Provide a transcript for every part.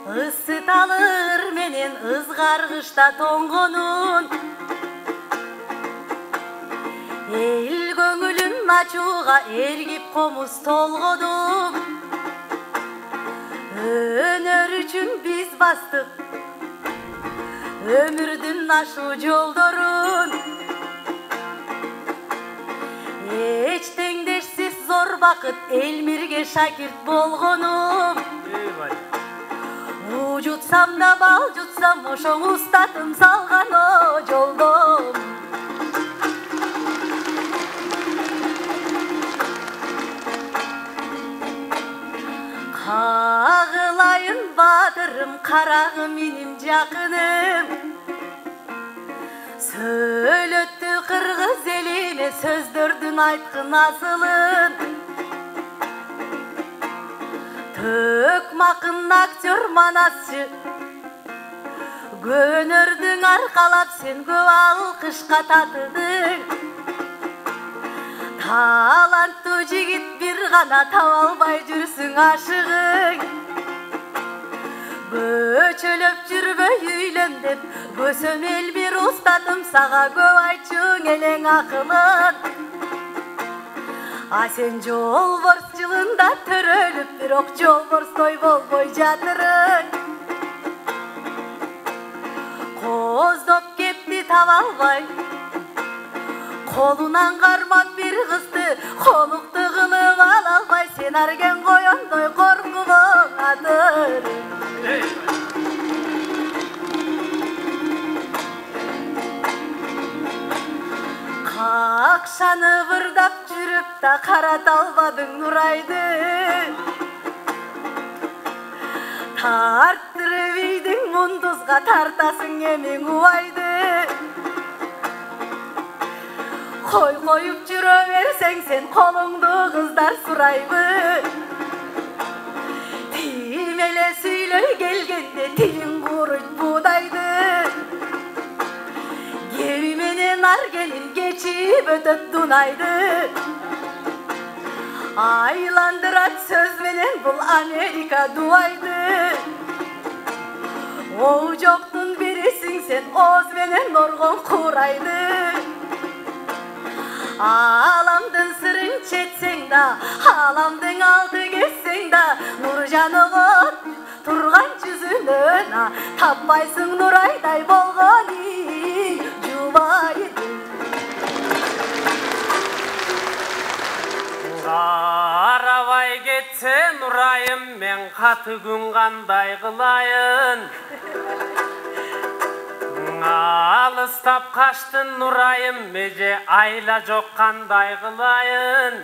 ысыталыр менен ызгаргычта тоңгонун. Эл көңүлүн ачууга эргип комуз толгодум. Өнөр үчүн биз бастык өмүрдүн ашуу жолдорун. Эч теңдешсиз зор бакыт Элмирге шакирт болгонум. У жутсам да бал жутсам ошоң устатым салган о жолдом. Кагылайын бадырым карагым меним жакыным. Сөйлөттү кыргыз элине сөздөрдүн айткын асылын. Төкмакын актер манасчы Көнөрдүң аркалап сен көп алкышка татыдың. Таланттуу жигит бир гана таба албай жүрсүң ашыгың. Көчөлөп жүрбөй үйлөн деп көсөм Элмир устатым сага көп айтчуң элең акылын. А сен жолборс жылында төрөлүп бирок жолборстой болбой жатырың. Коздоп кепти таба албай колунан кармап бир кызды конукту кылып ала албай сен арген коёндой коркуп оңадыр. Какшаны вырдап жүрүп да карата албадың Нурайды. Тарттырып ийдиң мундузга тартасың эмиң убайды. Коюп жүрө берсең сен колуңду кыздар сурайбы. Тим эле сүйлөй келгенде тилиң куруйт буудайды. Кеми менен аргенин кечип өтөт Дунайды. Айландырат сөз менен бул Америка дубайды. Оу жоктун бирисиң сен ооз менен оргон курайды. Аламдын сырын четсең да, аламдын алды кессең да, Нуржаныга турган жүзүнөн таппайсың Нурайдай болгон жубайды. Карабай кетсе Нурайым мен каты күн кандай кылайын. Алыстап каштын Нурайым меже айла жок кандай кылайын.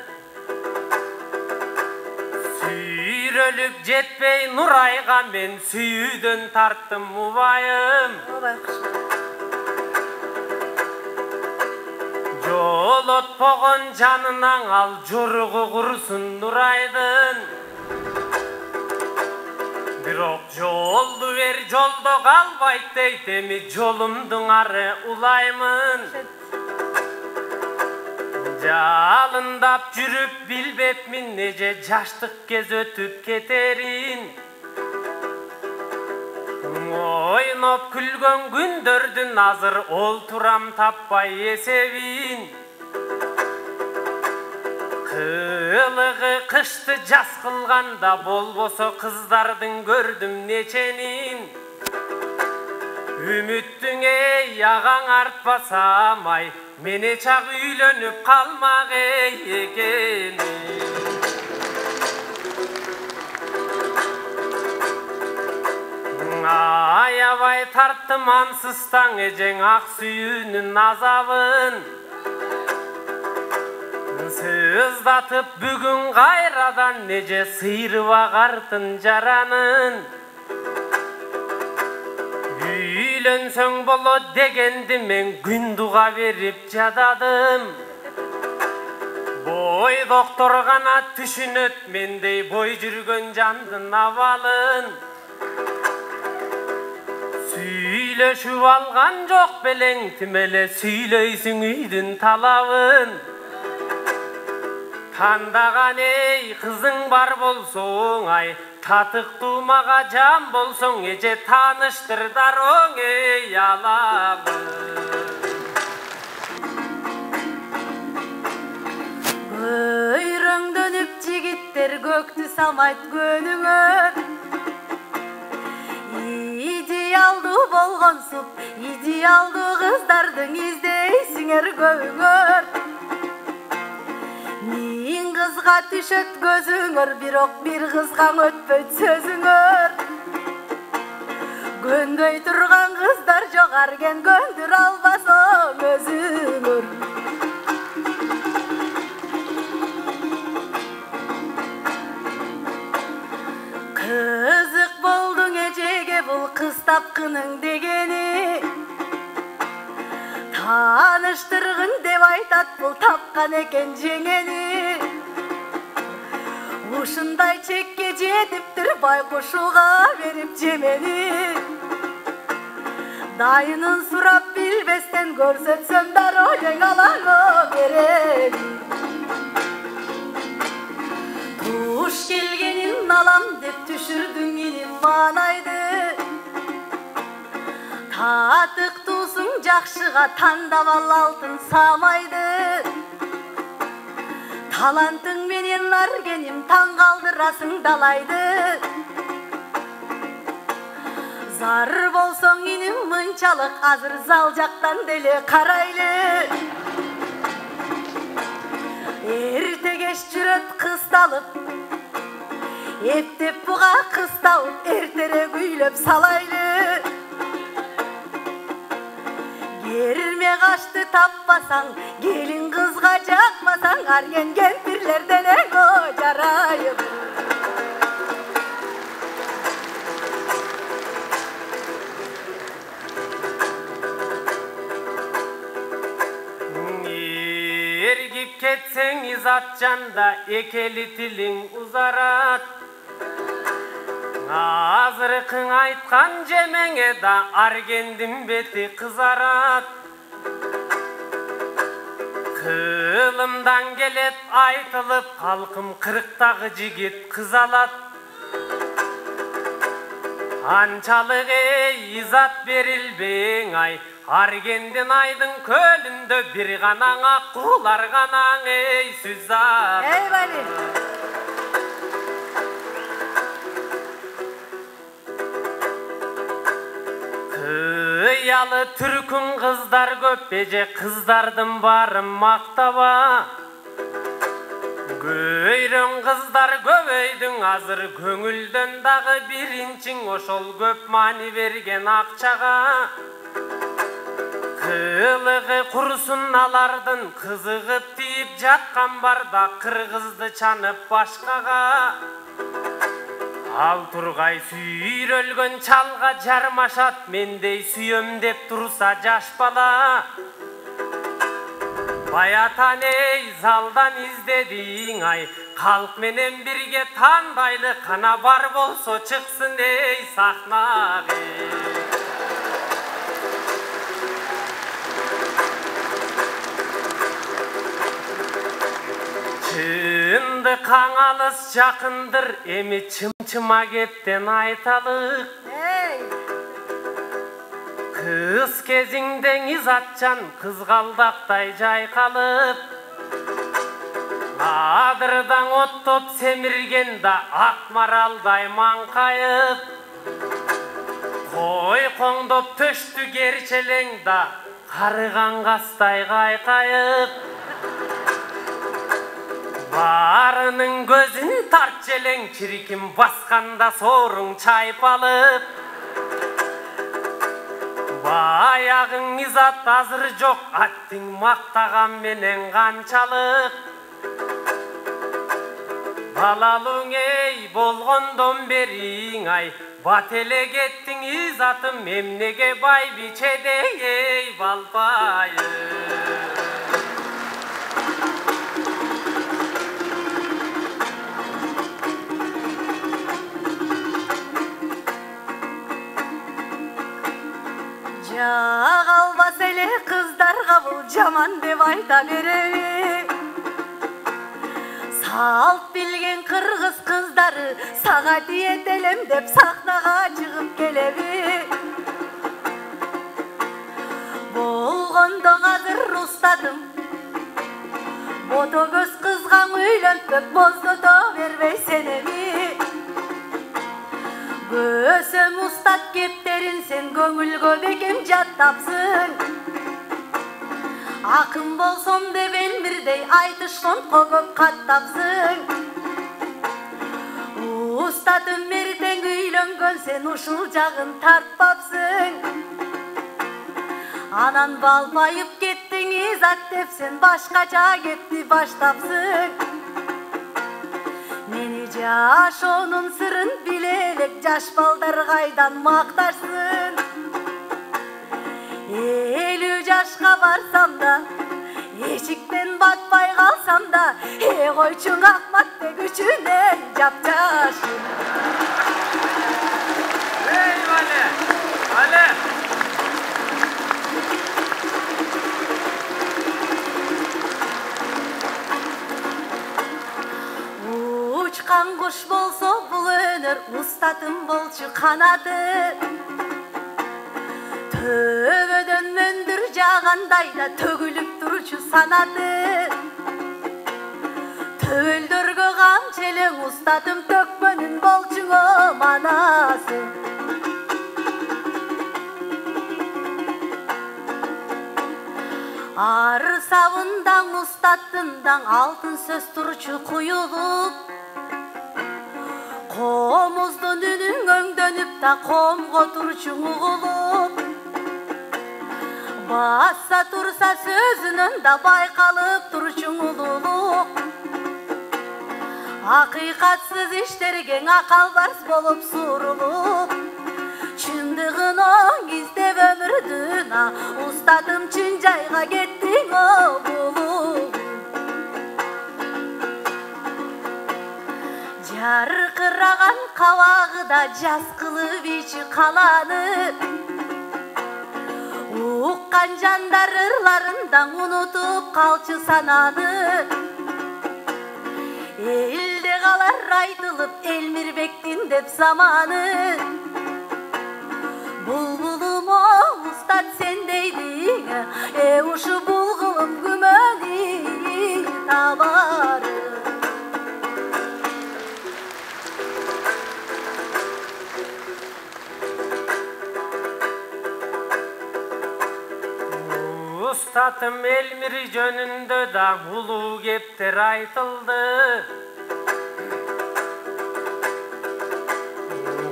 Сүйрөлүп жетпей Нурайга мен сүйүүдөн тарттым убайым. Жол отпогон жанынан ал жоругу курсун Нурайдын. Бирок жолду бер жолдо калбайт дейт эми жолумдун ары улаймын. Жалындап жүрүп билбепмин неже жаштык кез өтүп кетерин. Ойноп күлгөн күндөрдүн азыр олтурам таппай эсебин. Кылыгы кышты жаз кылганда болбосо кыздардын көрдүм неченин. Үмүттүң эй аягаң артпаса май, мене чак үйлөнүп калмак экенин. Аябай тарттым ансызтаң эжең ак сүйүүнүн азабын. Сыздатып бүгүн кайрадан неже сыйрып агартын жаранын. Үйлөнсөң болот дегенди мен күн дуга берип жададым. Бой доктор гана түшүнөт мендей бой жүргөн жандын абалын. Сүйлөшүп алган жок белең тим эле сүйлөйсүң үйдүн талабын. Тандаган ей кызың бар болсоң ай, татык тумага жан болсоң эже тааныштырдар оң ей аламы. Көйрөңдөнүп жигиттер көктү самайт көнүңөр. Идеалдуу болгон суп, идеалдуу кыздардын издейсиңер көбүңөр. Миң кызга түшөт көзүңөр, бирок бир кызга өтпөйт сөзүңөр. Көндөй турган кыздар жок, арген көндүр албасоң өзүңөр. Кызык болдуң эжеге бул кыз тапкының дегени. Тааныштыргын деп айтат бул тапкан экен жеңени. Ушундай чекке жетиптир байкушуга берип жемени. Дайынын сурап билбестен көрсөтсөм дароо эң алаңы берени. Туш келгенин алам деп түшүрдүң иним маанайды. Татыктуусуң жакшыга тандап ал алтын самайды. Талантың менен аргеним таң калдырасың далайды. Зар болсоң иним мынчалык, азыр зал жактан деле карайлы. Эрте кеч жүрөт кысталып, эптеп буга кысталып, эртерээк үйлөп салайлы. Керме кашты таппасаң, келин кызга жакпасаң, арген кемпирлерден эго жарайып. Эргип кетсең изат жанда, экели тилиң узарат. Азыркың айткан жемеңе да аргендин бети кызарат. Кылымдан келет айтылып, калкым кырктагы жигит кыз алат. Анчалык эй изат берилбең ай, аргендин айдын көлүндө бир ганаң аккулар ганаң эй Сүзат. Эй бали. Кыялы түркүн кыздар көп эже, кыздардын барын мактаба. Көйрөң кыздар көбөйдүң азыр, көңүлдөн дагы биринчиң ошол көп маани берген акчага. Кылыгы курсун алардын, кызыгып тийип жаткан барда кыргызды чанып башкага. Ал тургай сүйрөлгөн чалга жармашат, мендей сүйөм деп турса жаш бала. Баятан эй залдан издедиң ай, калк менен бирге тандайлы, кана бар болсо чыксын эй сахнага. Чындык алыс жакындыр, эми чымчыма кептен айталык. Кыз кезиңдең изатчан, кызгалдактай жайкалып. Адырдан оттоп семирген да ак маралдай маңкайып. Кой коңдоп төштү керчелең да карыган кастай кайкайып. Барынын көзүн тарт желең, чириким басканда сооруң чайпалып. Баягың изат азыр жок, аттың мактаган менен канчалык. Балалуң эй болгондон бериң ай, бат эле кеттиң изатым, эмнеге бай бичеде эй балпайым. Жак албас эле кыздарга бул жаман деп айта береби. Салт билген кыргыз кыздары сага диетелем деп сахнага чыгып келеби. Болгондо азыр устатым бото көз кызга үйлөнтпөк боздото бербей сенеми. Көсөм устат кептерин сен көңүлгө бекем жаттапсың. Акын болсом деп элмирдей айтыш фондко көп каттапсың. Устатым эртең үйлөнгөн сен ушул жагын тартпапсың. Анан балбайып кеттиң изат деп сен башкача кепти баштапсың. Мени жашоонун сырын биле элек жаш балдар кайдан макташсын. 50 жашка барсам да эшиктен батпай калсам да койчуң Акматбек үчүн жапжашым. Вале Учкан куш болсо бул өнөр устатым болчу канаты. Төбөдөн мөндүр жагандай да төгүлүп турчу санаты. Төбөлдөргө камчелең устатым төккөнүн болчуңо манасы. Ары сабындаң устаттындаң алтын сөз турчу куюлуп. Комуздун үнүң өңдөнүп да комго турчуң угулуп. Баса турса сөзүнөн да байкалып турчуң улуулук. Акыйкатсыз иштерге акалбарс болуп сурулуп. Чындыгын оң издеп өмүрдүн устатым чын жайга кеттиң обулуп. Жаркыраган кабагыда жаз кылып ичи каланы. Уккан жандар ырларындан унутуп калчу сананы. Элде калар айтылып Элмирбектин деп заманы. Булбулум устат сен дейдиң, ушу булгулум күмөнү табары. Устатым Элмир жөнүндө да улуу кептер айтылды.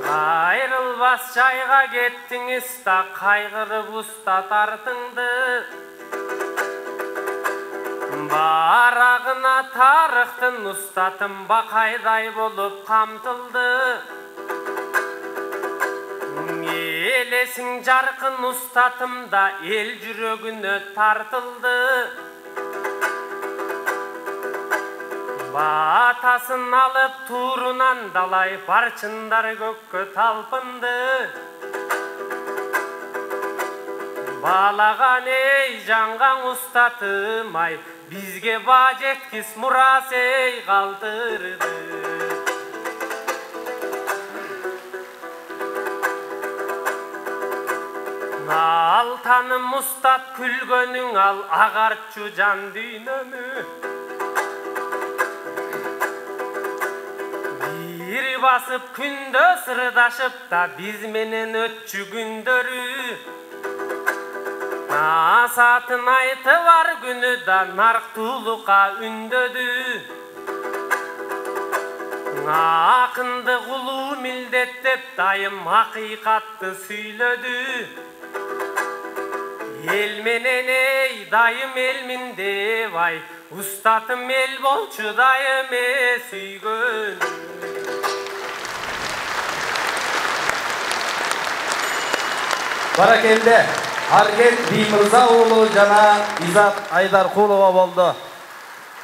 Кайрылбас жайга кеттиңиз да кайгырып устат артыңды. Барагына тарыхтын устатым бакайдай болуп камтылды. Элесиң жаркын устатым да эл жүрөгүнө тартылды. Батасын алып турунан далай барчындар көккө талпынды. Балаган жанган устатым ай, бизге баа жеткис мурас калтырды. Ал таным устат күлгөнүң ал агартчу жан дүйнөмү. Бир басып күндө сырдашып да биз менен өтчү күндөрү. Насатын айты бар күнү да нарктуулукка үндөдү. Акынды улуу милдеттеп дайым акыйкатты сүйлөдү. Эл менен дайым элмин деп ай, устатым эл болчу дайым сүйгөн. Баракелде Арген Биймырза уулу жана Изат Айдаркулова болду.